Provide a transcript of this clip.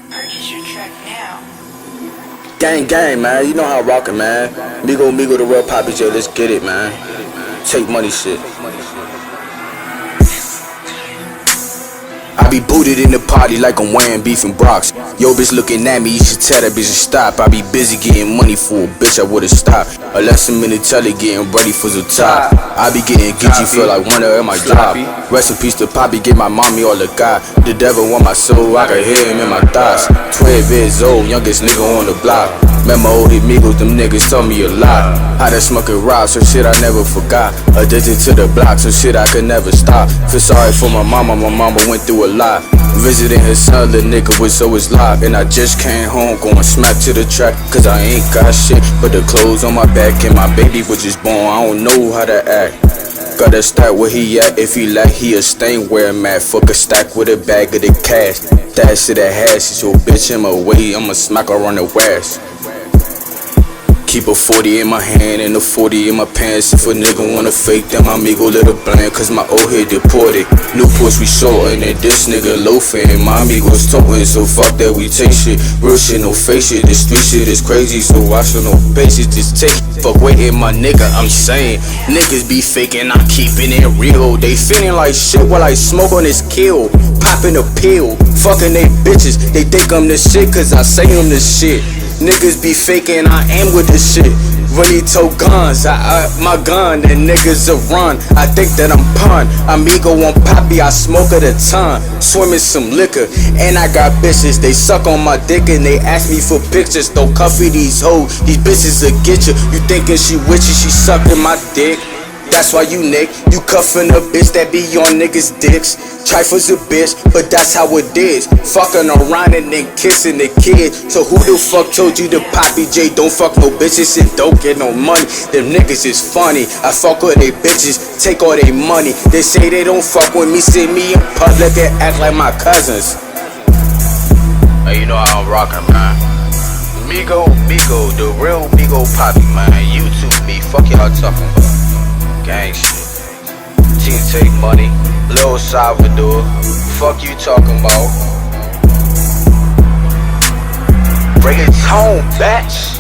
Purchase your track now. Gang, gang, man. You know how I rockin', man. Migo, the real Poppy J. Let's get it, man. Take money shit. I be booted in the party like I'm wearing beef and Brox. Yo, bitch looking at me, you should tell that bitch to stop. I be busy getting money for a bitch, I would've stopped. Unless I'm in the telly getting ready for the top. I be getting Gucci, feel like Wonder at my job. Rest in peace to Poppy, give my mommy all the God. The devil want my soul, I can hear him in my thoughts. 12 years old, youngest nigga on the block. Remember old amigos, them niggas told me a lot. How to smoke and rob, some shit I never forgot. Addicted to the block, some shit I could never stop. Feel sorry for my mama went through a lot. Visiting his son, the nigga was so his lock. And I just came home, going smack to the track. Cause I ain't got shit but the clothes on my back. And my baby was just born, I don't know how to act. Gotta start where he at, if he like he a stain where I'm at. Fuck a stack with a bag of the cash. Dash to the hash, it's your bitch in my way, I'ma smack her on the ass. Keep a 40 in my hand and a 40 in my pants. If a nigga wanna fake them, my amigo let her bland. Cause my old head deported. Newports we shortin' and this nigga loafin'. My amigos totin', so fuck that we take shit. Real shit, no fake shit, this street shit is crazy. So I show no patience, just take it. Fuck waiting, my nigga, I'm saying. Niggas be faking, I'm keeping it real. They feeling like shit while I smoke on this kill. Popping a pill, fucking they bitches. They think I'm the shit cause I say I'm the shit. Niggas be faking, I am with this shit. Really told guns, I up my gun, and niggas a run. I think that I'm pun. Amigo on Poppy, I smoke at a ton. Swimming some liquor, and I got bitches. They suck on my dick and they ask me for pictures. Don't cuffy these hoes, these bitches will get you. You thinking she with you, she sucking my dick. That's why you nick, you cuffin' a bitch that be on niggas' dicks. Trifle's a bitch, but that's how it is. Fucking around and then kissing the kid. So who the fuck told you the Poppy J don't fuck no bitches and don't get no money? Them niggas is funny, I fuck with they bitches, take all they money. They say they don't fuck with me, see me in public and act like my cousins. Hey, you know how I'm rockin', man. Migo, the real Migo Poppy, man. YouTube me, fuck y'all talking about. Gang shit. Team take money, Lil Salvador. Fuck you talking about. Bring it home, bitch.